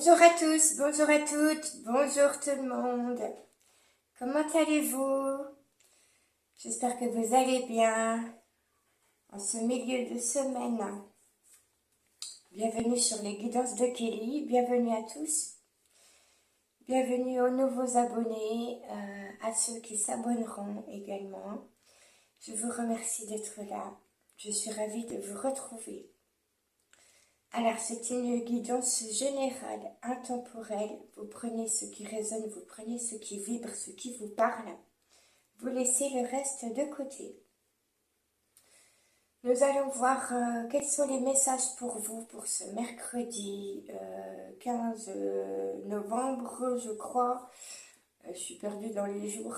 Bonjour à tous, bonjour à toutes, bonjour tout le monde. Comment allez-vous? J'espère que vous allez bien en ce milieu de semaine. Bienvenue sur les guidances de Kelly, bienvenue à tous. Bienvenue aux nouveaux abonnés, à ceux qui s'abonneront également. Je vous remercie d'être là. Je suis ravie de vous retrouver. Alors, c'est une guidance générale, intemporelle. Vous prenez ce qui résonne, vous prenez ce qui vibre, ce qui vous parle. Vous laissez le reste de côté. Nous allons voir quels sont les messages pour vous pour ce mercredi 15 novembre, je crois. Je suis perdue dans les jours.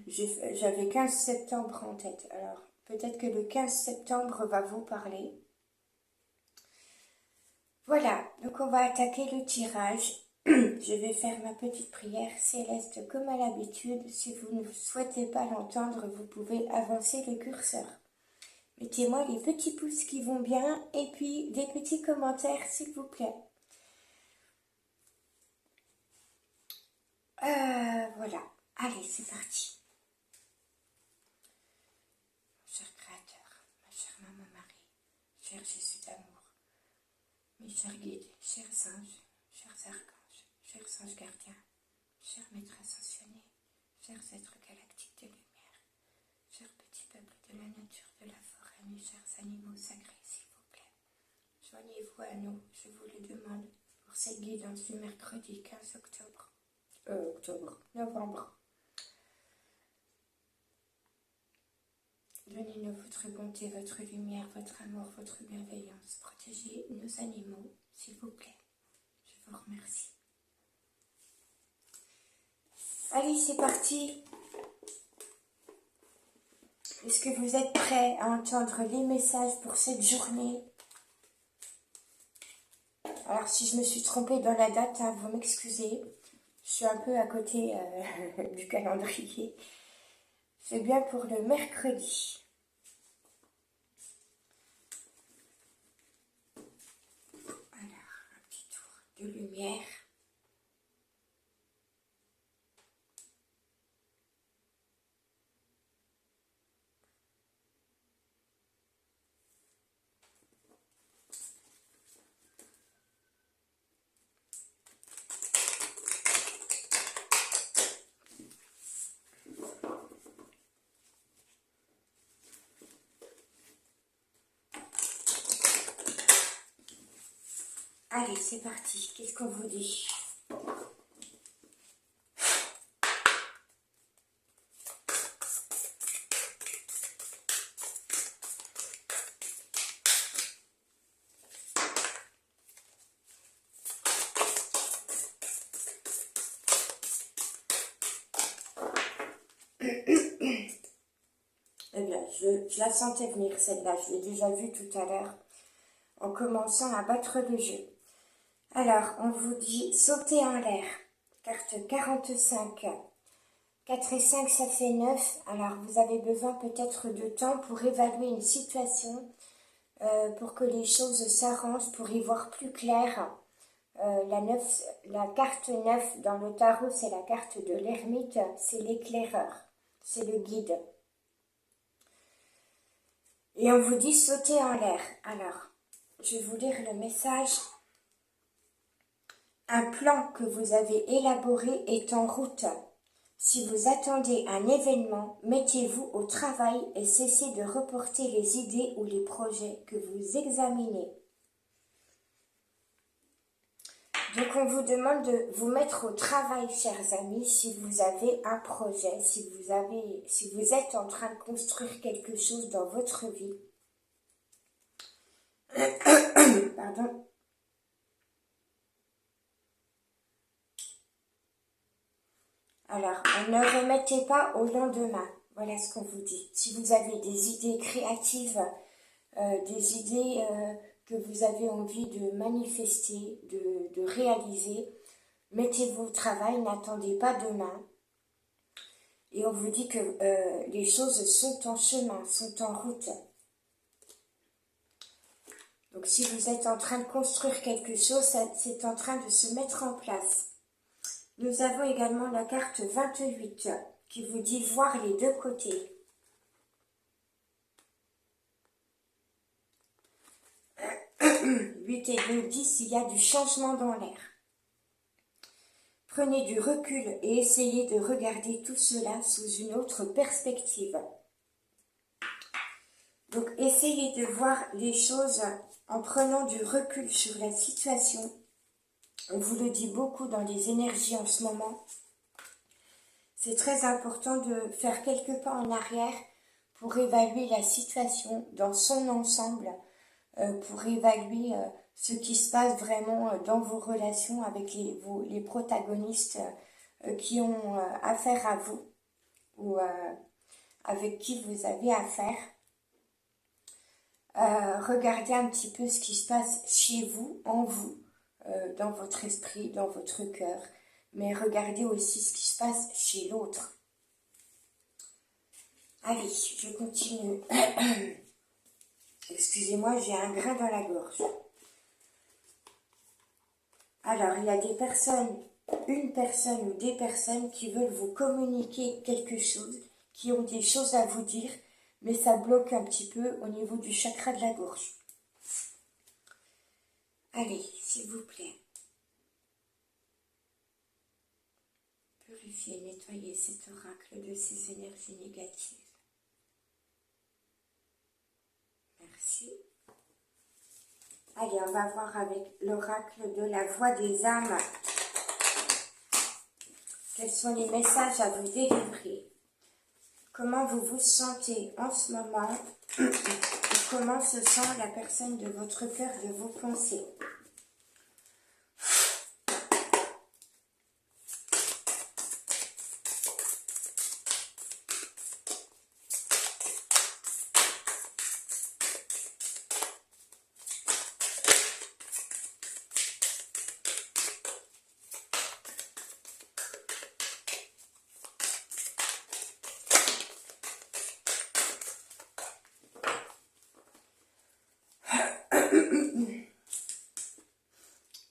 J'avais 15 septembre en tête. Alors, peut-être que le 15 septembre va vous parler. Voilà, donc on va attaquer le tirage. Je vais faire ma petite prière céleste comme à l'habitude. Si vous ne souhaitez pas l'entendre, vous pouvez avancer le curseur. Mettez-moi les petits pouces qui vont bien et puis des petits commentaires s'il vous plaît. Voilà, allez c'est parti. Mon cher Créateur, ma chère Maman Marie, cher Jésus d'amour, mes chers guides, chers anges, chers archanges, chers anges gardiens, chers maîtres ascensionnés, chers êtres galactiques de lumière, chers petits peuples de la nature, de la forêt, mes chers animaux sacrés, s'il vous plaît, joignez-vous à nous, je vous le demande, pour cette guidance du mercredi 15 novembre. Donnez-nous votre bonté, votre lumière, votre amour, votre bienveillance. Protégez nos animaux, s'il vous plaît. Je vous remercie. Allez, c'est parti. Est-ce que vous êtes prêts à entendre les messages pour cette journée? Alors, si je me suis trompée dans la date, hein, vous m'excusez. Je suis un peu à côté du calendrier. C'est bien pour le mercredi. Alors, un petit tour de lumière. Allez, c'est parti. Qu'est-ce qu'on vous dit? Eh bien, je la sentais venir celle-là. Je l'ai déjà vue tout à l'heure en commençant à battre le jeu. Alors, on vous dit sauter en l'air. Carte 45. 4 et 5, ça fait 9. Alors, vous avez besoin peut-être de temps pour évaluer une situation, pour que les choses s'arrangent, pour y voir plus clair. La carte 9 dans le tarot, c'est la carte de l'ermite, c'est l'éclaireur, c'est le guide. Et on vous dit sauter en l'air. Alors, je vais vous lire le message. Un plan que vous avez élaboré est en route. Si vous attendez un événement, mettez-vous au travail et cessez de reporter les idées ou les projets que vous examinez. Donc on vous demande de vous mettre au travail, chers amis, si vous avez un projet, si vous êtes en train de construire quelque chose dans votre vie. Pardon. Alors, ne remettez pas au lendemain. Voilà ce qu'on vous dit. Si vous avez des idées créatives, des idées que vous avez envie de manifester, de réaliser, mettez-vous au travail, n'attendez pas demain. Et on vous dit que les choses sont en chemin, sont en route. Donc Donc si vous êtes en train de construire quelque chose, c'est en train de se mettre en place. Nous avons également la carte 28 qui vous dit voir les deux côtés. 8 et 2, 10, il y a du changement dans l'air. Prenez du recul et essayez de regarder tout cela sous une autre perspective. Donc essayez de voir les choses en prenant du recul sur la situation. On vous le dit beaucoup dans les énergies en ce moment. C'est très important de faire quelques pas en arrière pour évaluer la situation dans son ensemble, pour évaluer ce qui se passe vraiment dans vos relations avec les protagonistes qui ont affaire à vous ou avec qui vous avez affaire. Regardez un petit peu ce qui se passe chez vous, en vous, dans votre esprit, dans votre cœur, mais regardez aussi ce qui se passe chez l'autre. Allez, je continue. Excusez-moi, j'ai un grain dans la gorge. Alors, il y a des personnes, une personne ou des personnes qui veulent vous communiquer quelque chose, qui ont des choses à vous dire, mais ça bloque un petit peu au niveau du chakra de la gorge. Allez, s'il vous plaît. Purifiez, nettoyez cet oracle de ces énergies négatives. Merci. Allez, on va voir avec l'oracle de la voix des âmes. Quels sont les messages à vous délivrer? Comment vous vous sentez en ce moment? Et comment se sent la personne de votre cœur, de vos pensées?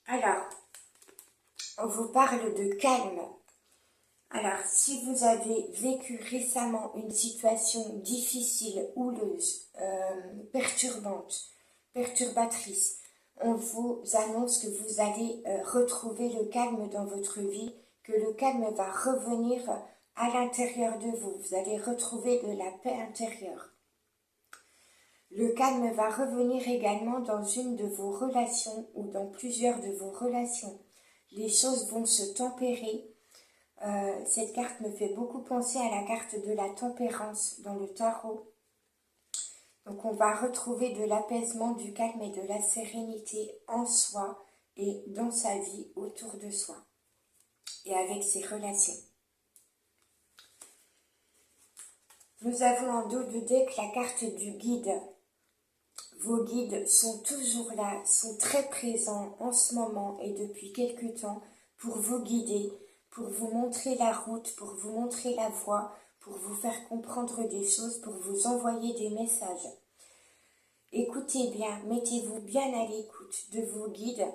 Alors, on vous parle de calme. Alors, si vous avez vécu récemment une situation difficile, houleuse, perturbante, perturbatrice, on vous annonce que vous allez retrouver le calme dans votre vie, que le calme va revenir à l'intérieur de vous. Vous allez retrouver de la paix intérieure. Le calme va revenir également dans une de vos relations ou dans plusieurs de vos relations. Les choses vont se tempérer. Cette carte me fait beaucoup penser à la carte de la tempérance dans le tarot. Donc on va retrouver de l'apaisement, du calme et de la sérénité en soi et dans sa vie, autour de soi et avec ses relations. Nous avons en dos de deck la carte du guide. Vos guides sont toujours là, sont très présents en ce moment et depuis quelque temps pour vous guider, pour vous montrer la route, pour vous montrer la voie, pour vous faire comprendre des choses, pour vous envoyer des messages. Écoutez bien, mettez-vous bien à l'écoute de vos guides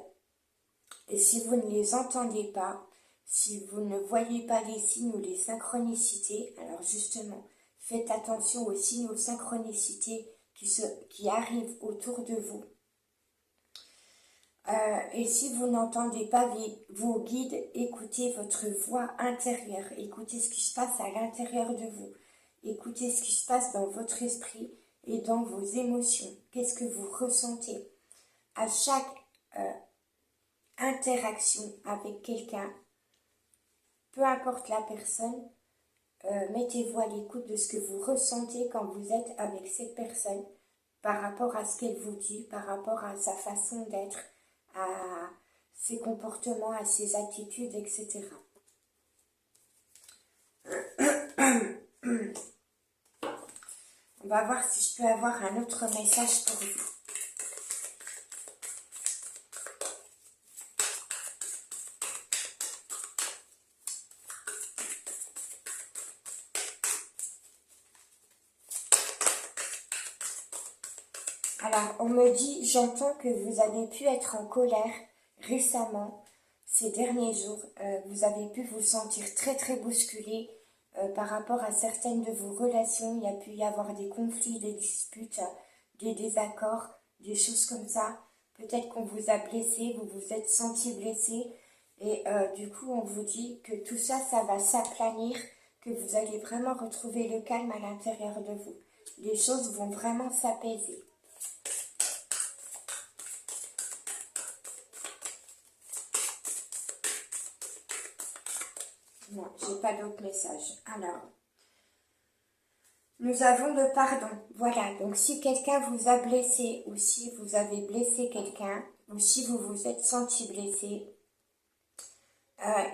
et si vous ne les entendez pas, si vous ne voyez pas les signes ou les synchronicités, alors justement, faites attention aux signes, aux synchronicités qui arrivent autour de vous. Et si vous n'entendez pas vos guides, écoutez votre voix intérieure, écoutez ce qui se passe à l'intérieur de vous, écoutez ce qui se passe dans votre esprit et dans vos émotions. Qu'est-ce que vous ressentez à chaque interaction avec quelqu'un, peu importe la personne, mettez-vous à l'écoute de ce que vous ressentez quand vous êtes avec cette personne par rapport à ce qu'elle vous dit, par rapport à sa façon d'être, à ses comportements, à ses attitudes, etc. On va voir si je peux avoir un autre message pour vous. Alors, on me dit, j'entends que vous avez pu être en colère récemment, ces derniers jours. Vous avez pu vous sentir très très bousculé par rapport à certaines de vos relations. Il y a pu y avoir des conflits, des disputes, des désaccords, des choses comme ça. Peut-être qu'on vous a blessé, vous vous êtes senti blessé. Et du coup, on vous dit que tout ça, ça va s'aplanir, que vous allez vraiment retrouver le calme à l'intérieur de vous. Les choses vont vraiment s'apaiser. Non, j'ai pas d'autres messages. Alors, nous avons le pardon. Voilà, donc si quelqu'un vous a blessé, ou si vous avez blessé quelqu'un, ou si vous vous êtes senti blessé,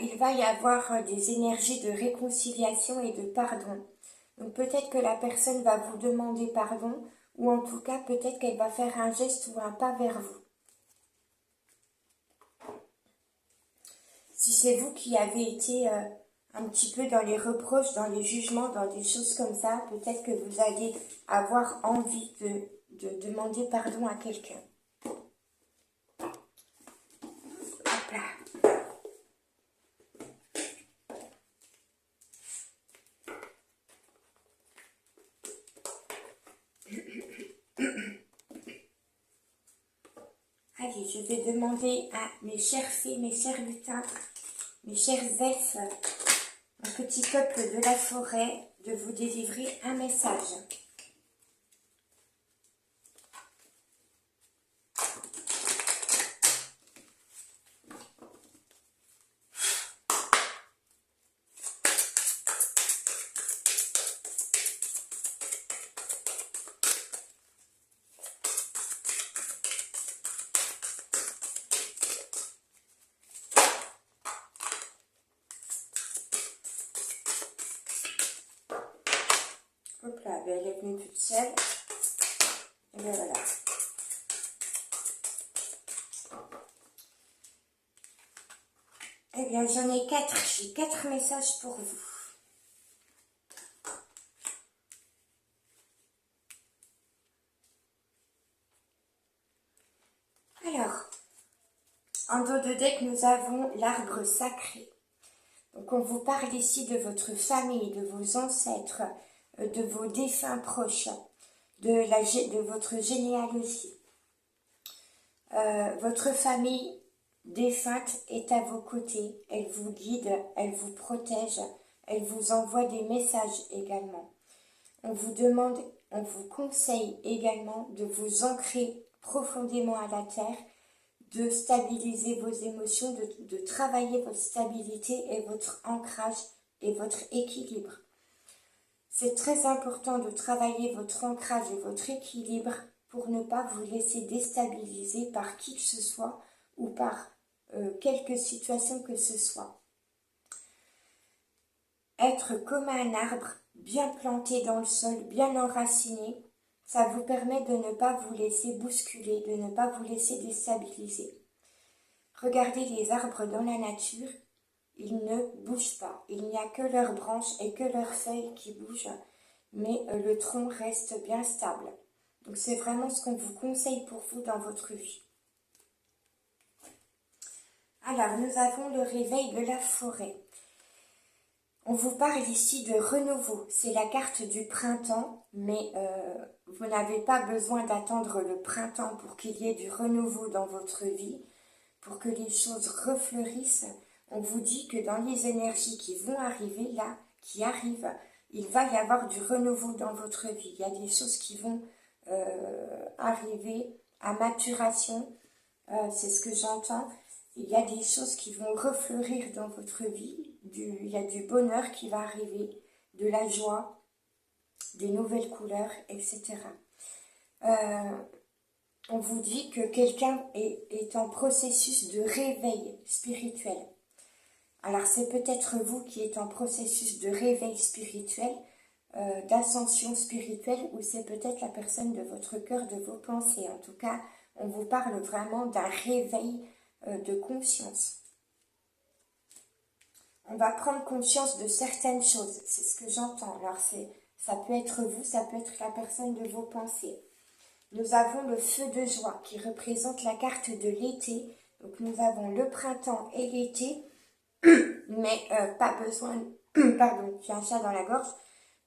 il va y avoir des énergies de réconciliation et de pardon. Donc peut-être que la personne va vous demander pardon, ou en tout cas peut-être qu'elle va faire un geste ou un pas vers vous. Si c'est vous qui avez été un petit peu dans les reproches, dans les jugements, dans des choses comme ça, peut-être que vous allez avoir envie de demander pardon à quelqu'un. Hop là. Allez, je vais demander à mes chers fées, mes chers lutins, mes chers elfes, un petit peuple de la forêt, de vous délivrer un message. Hop là, elle est venue toute seule. Et bien voilà. Eh bien, j'en ai 4. J'ai 4 messages pour vous. Alors, en dos de deck, nous avons l'arbre sacré. Donc, on vous parle ici de votre famille, de vos ancêtres, de vos défunts proches, de votre généalogie. Votre famille défunte est à vos côtés. Elle vous guide, elle vous protège, elle vous envoie des messages également. On vous demande, on vous conseille également de vous ancrer profondément à la terre, de stabiliser vos émotions, de travailler votre stabilité et votre ancrage et votre équilibre. C'est très important de travailler votre ancrage et votre équilibre pour ne pas vous laisser déstabiliser par qui que ce soit ou par quelque situation que ce soit. Être comme un arbre, bien planté dans le sol, bien enraciné, ça vous permet de ne pas vous laisser bousculer, de ne pas vous laisser déstabiliser. Regardez les arbres dans la nature, ils ne bougent pas. Il n'y a que leurs branches et que leurs feuilles qui bougent, mais le tronc reste bien stable. Donc c'est vraiment ce qu'on vous conseille pour vous dans votre vie. Alors, nous avons le réveil de la forêt. On vous parle ici de renouveau. C'est la carte du printemps, mais vous n'avez pas besoin d'attendre le printemps pour qu'il y ait du renouveau dans votre vie, pour que les choses refleurissent. On vous dit que dans les énergies qui vont arriver là, qui arrivent, il va y avoir du renouveau dans votre vie. Il y a des choses qui vont arriver à maturation, c'est ce que j'entends. Il y a des choses qui vont refleurir dans votre vie. Il y a du bonheur qui va arriver, de la joie, des nouvelles couleurs, etc. On vous dit que quelqu'un est en processus de réveil spirituel. Alors c'est peut-être vous qui êtes en processus de réveil spirituel, d'ascension spirituelle, ou c'est peut-être la personne de votre cœur, de vos pensées. En tout cas, on vous parle vraiment d'un réveil de conscience. On va prendre conscience de certaines choses, c'est ce que j'entends. Alors ça peut être vous, ça peut être la personne de vos pensées. nous avons le feu de joie qui représente la carte de l'été. Donc nous avons le printemps et l'été, mais pas besoin, pardon, j'ai un chat dans la gorge,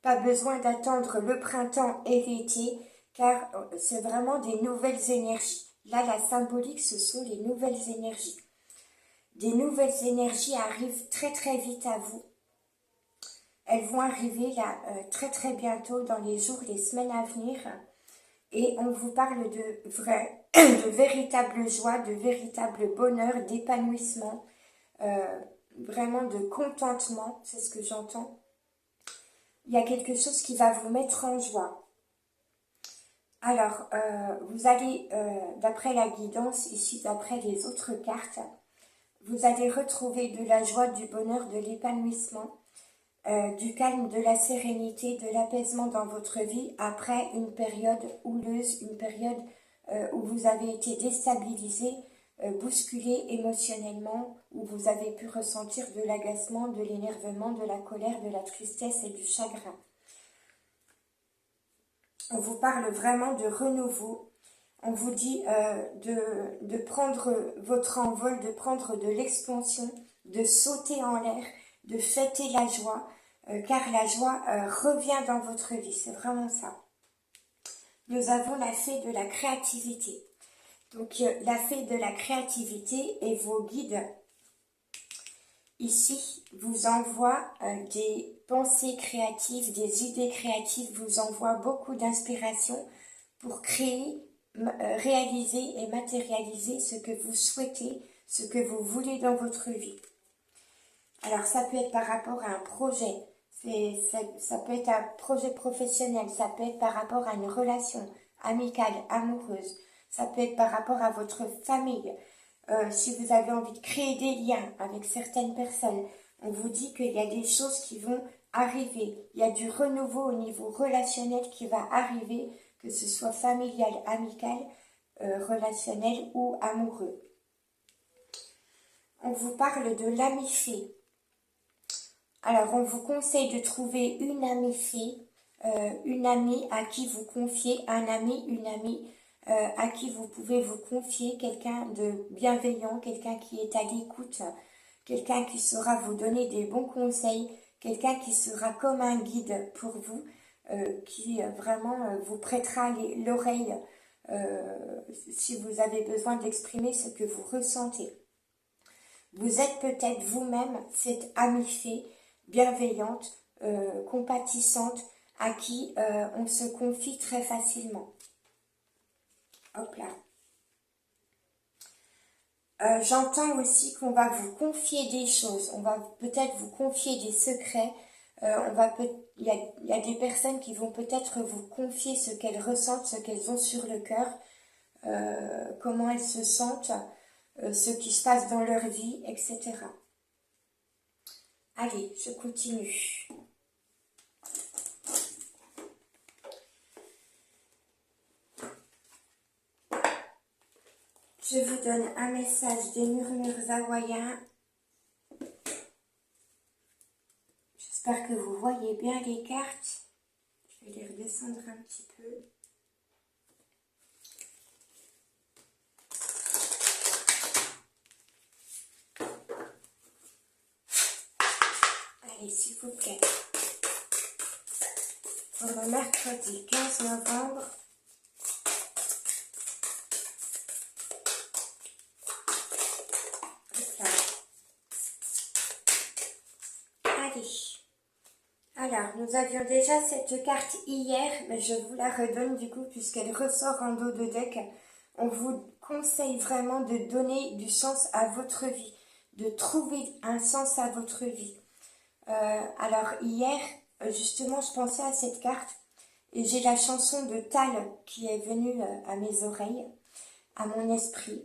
pas besoin d'attendre le printemps et l'été, car c'est vraiment des nouvelles énergies. Là, la symbolique, ce sont les nouvelles énergies. Des nouvelles énergies arrivent très très vite à vous. Elles vont arriver là très très bientôt dans les jours, les semaines à venir. Et on vous parle de véritable joie, de véritable bonheur, d'épanouissement, vraiment de contentement, c'est ce que j'entends. Il y a quelque chose qui va vous mettre en joie. Alors, vous allez, d'après la guidance, ici d'après les autres cartes, vous allez retrouver de la joie, du bonheur, de l'épanouissement, du calme, de la sérénité, de l'apaisement dans votre vie après une période houleuse, une période où vous avez été déstabilisé, bousculé émotionnellement, où vous avez pu ressentir de l'agacement, de l'énervement, de la colère, de la tristesse et du chagrin. On vous parle vraiment de renouveau. On vous dit de prendre votre envol, de prendre de l'expansion, de sauter en l'air, de fêter la joie, car la joie revient dans votre vie, c'est vraiment ça. Nous avons la fée de la créativité. Donc la fée de la créativité et vos guides ici vous envoient des pensées créatives, des idées créatives, vous envoient beaucoup d'inspiration pour créer, réaliser et matérialiser ce que vous souhaitez, ce que vous voulez dans votre vie. Alors ça peut être par rapport à un projet, ça peut être un projet professionnel, ça peut être par rapport à une relation amicale, amoureuse, ça peut être par rapport à votre famille. Si vous avez envie de créer des liens avec certaines personnes, on vous dit qu'il y a des choses qui vont arriver. Il y a du renouveau au niveau relationnel qui va arriver, que ce soit familial, amical, relationnel ou amoureux. On vous parle de l'ami fée. Alors, on vous conseille de trouver une amie fée, une amie à qui vous confiez, un ami, une amie à qui vous pouvez vous confier, quelqu'un de bienveillant, quelqu'un qui est à l'écoute, quelqu'un qui saura vous donner des bons conseils, quelqu'un qui sera comme un guide pour vous, qui vraiment vous prêtera l'oreille si vous avez besoin d'exprimer ce que vous ressentez. Vous êtes peut-être vous-même cette amie fée, bienveillante, compatissante, à qui on se confie très facilement. Hop là. J'entends aussi qu'on va vous confier des choses, on va peut-être vous confier des secrets, il y a des personnes qui vont peut-être vous confier ce qu'elles ressentent, ce qu'elles ont sur le cœur, comment elles se sentent, ce qui se passe dans leur vie, etc. Allez, je continue. Je vous donne un message des murmures hawaïens. J'espère que vous voyez bien les cartes. Je vais les redescendre un petit peu. Allez, s'il vous plaît. Pour le mercredi 15 novembre. Alors, nous avions déjà cette carte hier, mais je vous la redonne du coup puisqu'elle ressort en dos de deck. On vous conseille vraiment de donner du sens à votre vie, de trouver un sens à votre vie. Alors hier, justement, je pensais à cette carte et j'ai la chanson de Tal qui est venue à mes oreilles, à mon esprit.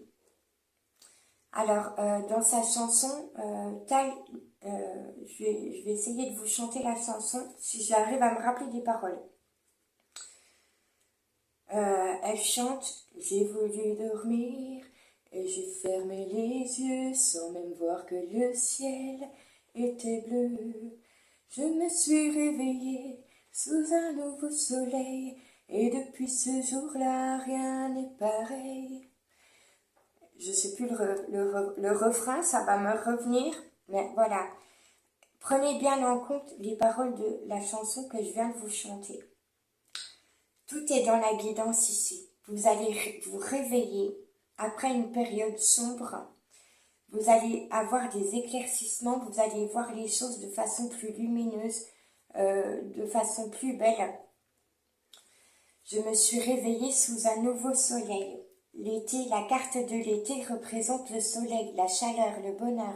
Alors, dans sa chanson, Tal, je vais essayer de vous chanter la chanson, si j'arrive à me rappeler des paroles. Elle chante « J'ai voulu dormir et j'ai fermé les yeux sans même voir que le ciel était bleu. Je me suis réveillée sous un nouveau soleil Et depuis ce jour-là, rien n'est pareil. Je sais plus le refrain, ça va me revenir, mais voilà. Prenez bien en compte les paroles de la chanson que je viens de vous chanter. Tout est dans la guidance ici. Vous allez vous réveiller après une période sombre. Vous allez avoir des éclaircissements, vous allez voir les choses de façon plus lumineuse, de façon plus belle. Je me suis réveillée sous un nouveau soleil. L'été, la carte de l'été représente le soleil, la chaleur, le bonheur.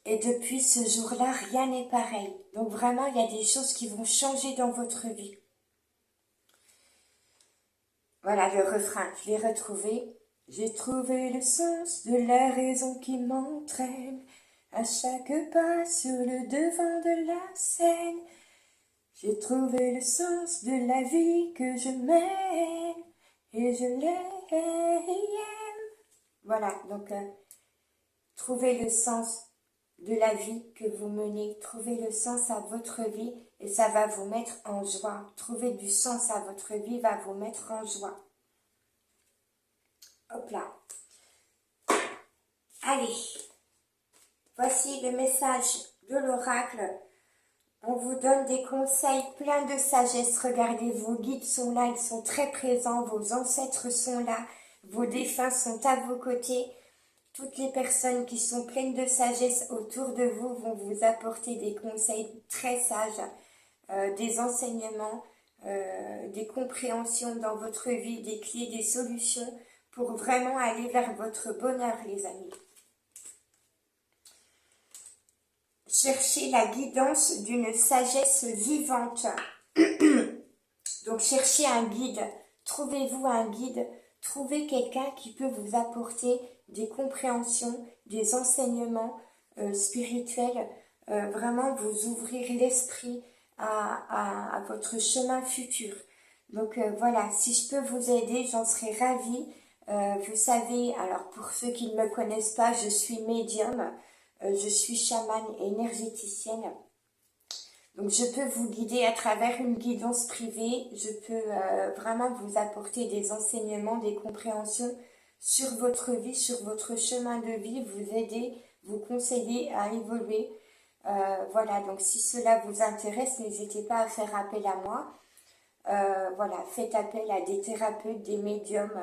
Et depuis ce jour-là, rien n'est pareil. Donc vraiment, il y a des choses qui vont changer dans votre vie. Voilà le refrain, je l'ai retrouvé. J'ai trouvé le sens de la raison qui m'entraîne à chaque pas sur le devant de la scène. J'ai trouvé le sens de la vie que je mène et je l'aime. Voilà, donc trouvez le sens de la vie que vous menez, trouvez le sens à votre vie et ça va vous mettre en joie. Trouver du sens à votre vie va vous mettre en joie. Hop là. Allez, voici le message de l'oracle. On vous donne des conseils pleins de sagesse. Regardez, vos guides sont là, ils sont très présents, vos ancêtres sont là, vos défunts sont à vos côtés. Toutes les personnes qui sont pleines de sagesse autour de vous vont vous apporter des conseils très sages, des enseignements, des compréhensions dans votre vie, des clés, des solutions pour vraiment aller vers votre bonheur, les amis. Cherchez la guidance d'une sagesse vivante. Donc cherchez un guide, trouvez-vous un guide, trouvez quelqu'un qui peut vous apporter des compréhensions, des enseignements spirituels, vraiment vous ouvrir l'esprit à votre chemin futur. Donc voilà, si je peux vous aider, j'en serais ravie. Vous savez, alors pour ceux qui ne me connaissent pas, je suis médium, je suis chamane énergéticienne. Donc je peux vous guider à travers une guidance privée, je peux vraiment vous apporter des enseignements, des compréhensions sur votre vie, sur votre chemin de vie, vous aider, vous conseiller à évoluer. Voilà, donc si cela vous intéresse, n'hésitez pas à faire appel à moi. Voilà, faites appel à des thérapeutes, des médiums,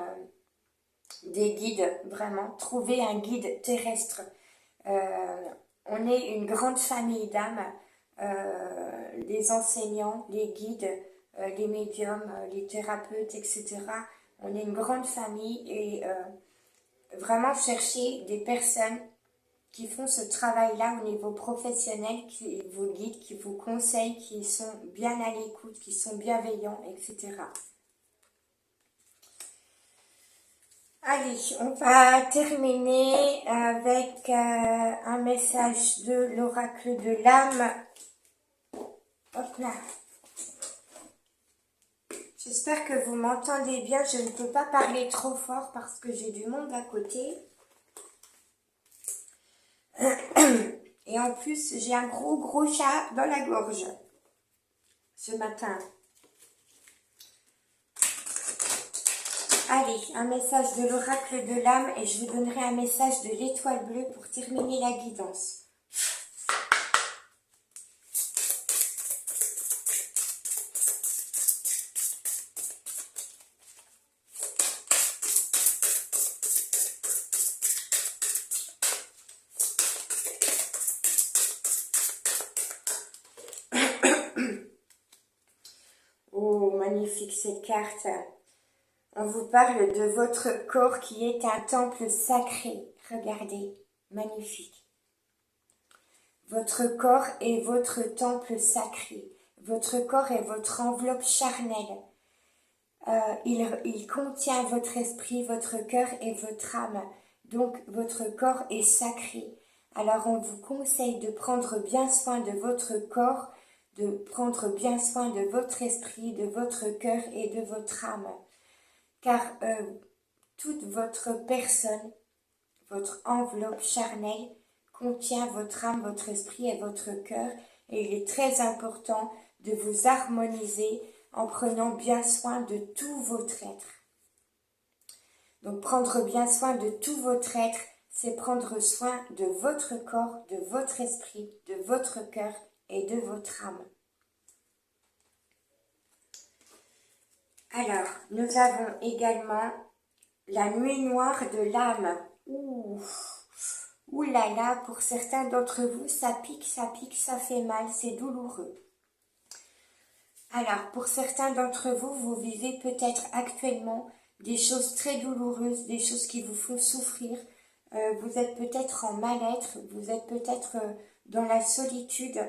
des guides, vraiment. Trouvez un guide terrestre. On est une grande famille d'âmes. Les enseignants, les guides, les médiums, les thérapeutes, etc. On est une grande famille et vraiment chercher des personnes qui font ce travail-là au niveau professionnel, qui vous guident, qui vous conseillent, qui sont bien à l'écoute, qui sont bienveillants, etc. Allez, on va terminer avec un message de l'oracle de l'âme. Hop là. J'espère que vous m'entendez bien. Je ne peux pas parler trop fort parce que j'ai du monde à côté. Et en plus, j'ai un gros chat dans la gorge ce matin. Allez, un message de l'oracle de l'âme et je vous donnerai un message de l'étoile bleue pour terminer la guidance. Oh, magnifique cette carte. On vous parle de votre corps qui est un temple sacré. Regardez, magnifique. Votre corps est votre temple sacré. Votre corps est votre enveloppe charnelle. Il contient votre esprit, votre cœur et votre âme. Donc, votre corps est sacré. Alors, on vous conseille de prendre bien soin de votre corps, de prendre bien soin de votre esprit, de votre cœur et de votre âme. Car toute votre personne, votre enveloppe charnelle, contient votre âme, votre esprit et votre cœur. Et il est très important de vous harmoniser en prenant bien soin de tout votre être. Donc prendre bien soin de tout votre être, c'est prendre soin de votre corps, de votre esprit, de votre cœur et de votre âme. Alors, nous avons également la nuit noire de l'âme. Ouh là là, pour certains d'entre vous, ça pique, ça fait mal, c'est douloureux. Alors, pour certains d'entre vous, vous vivez peut-être actuellement des choses très douloureuses, des choses qui vous font souffrir. Vous êtes peut-être en mal-être, vous êtes peut-être dans la solitude.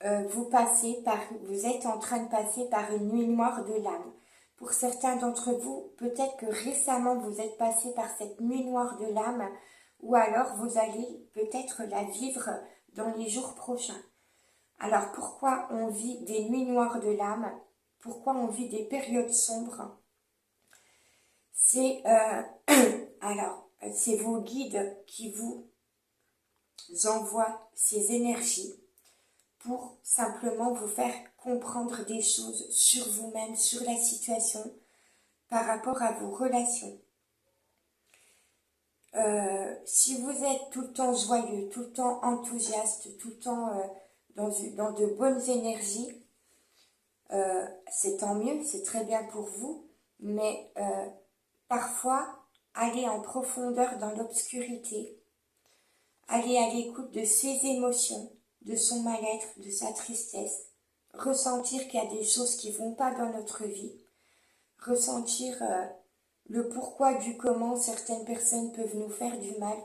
Vous êtes en train de passer par une nuit noire de l'âme. Pour certains d'entre vous, peut-être que récemment vous êtes passé par cette nuit noire de l'âme, ou alors vous allez peut-être la vivre dans les jours prochains. Alors pourquoi on vit des nuits noires de l'âme? Pourquoi on vit des périodes sombres? C'est c'est vos guides qui vous envoient ces énergies pour simplement vous faire comprendre des choses sur vous-même, sur la situation, par rapport à vos relations. Si vous êtes tout le temps joyeux, tout le temps enthousiaste, tout le temps dans de bonnes énergies, c'est tant mieux, c'est très bien pour vous, mais parfois, aller en profondeur dans l'obscurité, aller à l'écoute de ses émotions, de son mal-être, de sa tristesse, ressentir qu'il y a des choses qui ne vont pas dans notre vie, ressentir le pourquoi du comment certaines personnes peuvent nous faire du mal,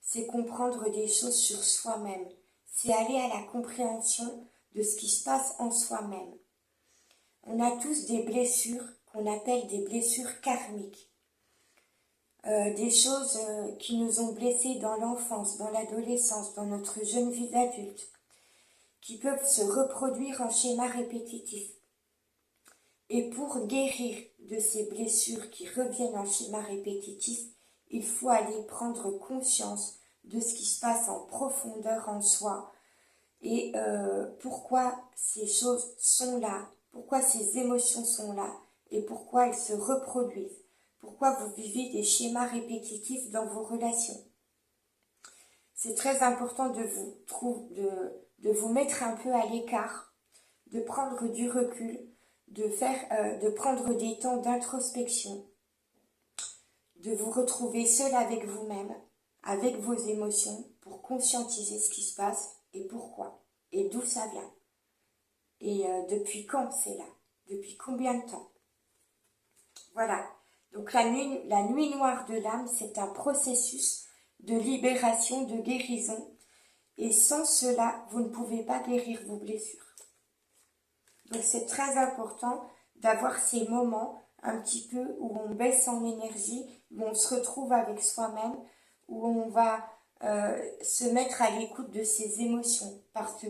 c'est comprendre des choses sur soi-même, c'est aller à la compréhension de ce qui se passe en soi-même. On a tous des blessures qu'on appelle des blessures karmiques. Des choses qui nous ont blessés dans l'enfance, dans l'adolescence, dans notre jeune vie d'adulte, qui peuvent se reproduire en schéma répétitif. Et pour guérir de ces blessures qui reviennent en schéma répétitif, il faut aller prendre conscience de ce qui se passe en profondeur en soi et pourquoi ces choses sont là, pourquoi ces émotions sont là et pourquoi elles se reproduisent. Pourquoi vous vivez des schémas répétitifs dans vos relations. C'est très important de vous mettre un peu à l'écart, de prendre du recul, de prendre des temps d'introspection, de vous retrouver seul avec vous-même, avec vos émotions, pour conscientiser ce qui se passe et pourquoi, et d'où ça vient. Et depuis quand c'est là, depuis combien de temps. Voilà. Donc la nuit noire de l'âme, c'est un processus de libération, de guérison. Et sans cela, vous ne pouvez pas guérir vos blessures. Donc c'est très important d'avoir ces moments un petit peu où on baisse en énergie, où on se retrouve avec soi-même, où on va se mettre à l'écoute de ses émotions. Parce que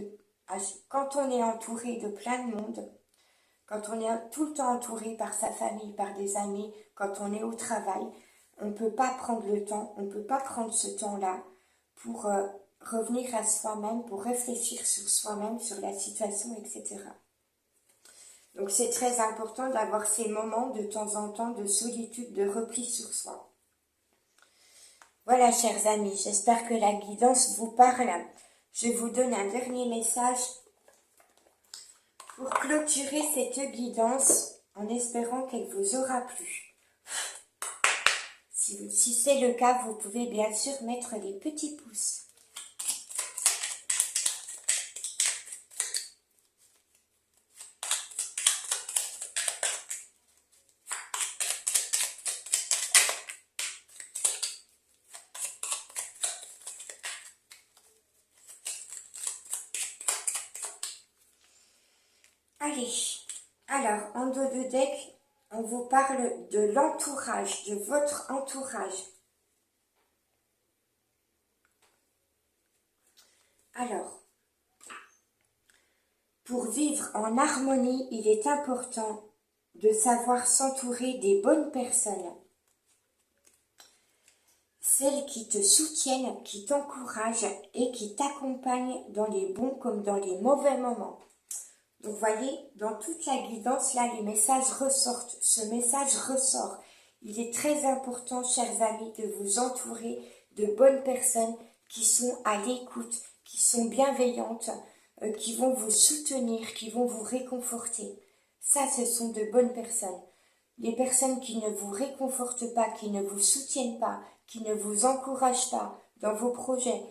quand on est entouré de plein de monde, quand on est tout le temps entouré par sa famille, par des amis, quand on est au travail, on ne peut pas prendre le temps, on ne peut pas prendre ce temps-là pour revenir à soi-même, pour réfléchir sur soi-même, sur la situation, etc. Donc c'est très important d'avoir ces moments de temps en temps de solitude, de repli sur soi. Voilà, chers amis, j'espère que la guidance vous parle. Je vous donne un dernier message pour clôturer cette guidance en espérant qu'elle vous aura plu. Si c'est le cas, vous pouvez bien sûr mettre les petits pouces. Allez, alors en dos de deck, on vous parle de l'entourage, de votre entourage. Alors, pour vivre en harmonie, il est important de savoir s'entourer des bonnes personnes. Celles qui te soutiennent, qui t'encouragent et qui t'accompagnent dans les bons comme dans les mauvais moments. Donc, vous voyez, dans toute la guidance, là, les messages ressortent. Ce message ressort. Il est très important, chers amis, de vous entourer de bonnes personnes qui sont à l'écoute, qui sont bienveillantes, qui vont vous soutenir, qui vont vous réconforter. Ça, ce sont de bonnes personnes. Les personnes qui ne vous réconfortent pas, qui ne vous soutiennent pas, qui ne vous encouragent pas dans vos projets,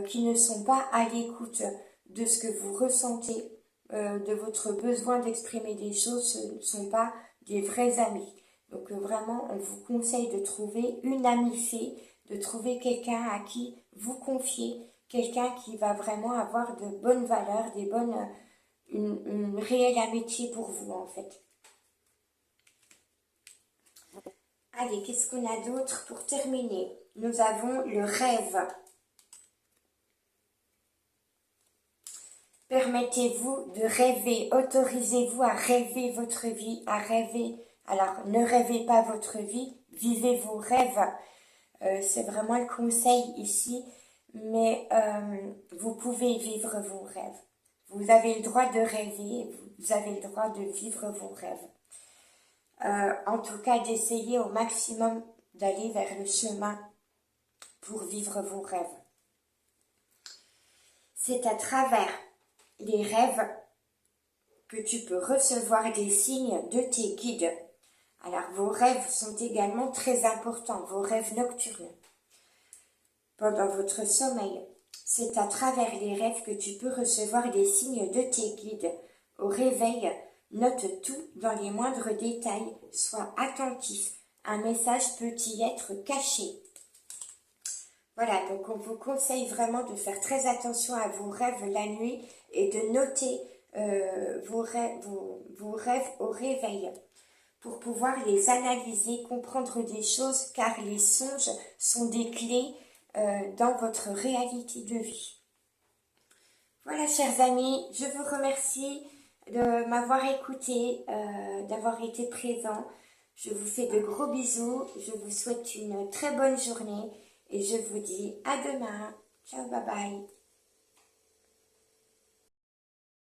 qui ne sont pas à l'écoute de ce que vous ressentez, de votre besoin d'exprimer des choses, ce ne sont pas des vrais amis. Donc vraiment, on vous conseille de trouver une amie fée, de trouver quelqu'un à qui vous confier, quelqu'un qui va vraiment avoir de bonnes valeurs, une réelle amitié pour vous en fait. Allez, qu'est-ce qu'on a d'autre pour terminer? Nous avons le rêve. Permettez-vous de rêver, autorisez-vous à rêver votre vie, à rêver. Alors, ne rêvez pas votre vie, vivez vos rêves. C'est vraiment le conseil ici, mais vous pouvez vivre vos rêves. Vous avez le droit de rêver, vous avez le droit de vivre vos rêves. En tout cas, d'essayer au maximum d'aller vers le chemin pour vivre vos rêves. C'est à travers les rêves que tu peux recevoir des signes de tes guides. Alors, vos rêves sont également très importants, vos rêves nocturnes. Pendant votre sommeil, c'est à travers les rêves que tu peux recevoir des signes de tes guides. Au réveil, note tout dans les moindres détails, sois attentif. Un message peut y être caché. Voilà, donc on vous conseille vraiment de faire très attention à vos rêves la nuit et de noter vos rêves au réveil pour pouvoir les analyser, comprendre des choses, car les songes sont des clés dans votre réalité de vie. Voilà, chers amis, je vous remercie de m'avoir écouté, d'avoir été présent. Je vous fais de gros bisous, je vous souhaite une très bonne journée et je vous dis à demain. Ciao, bye bye.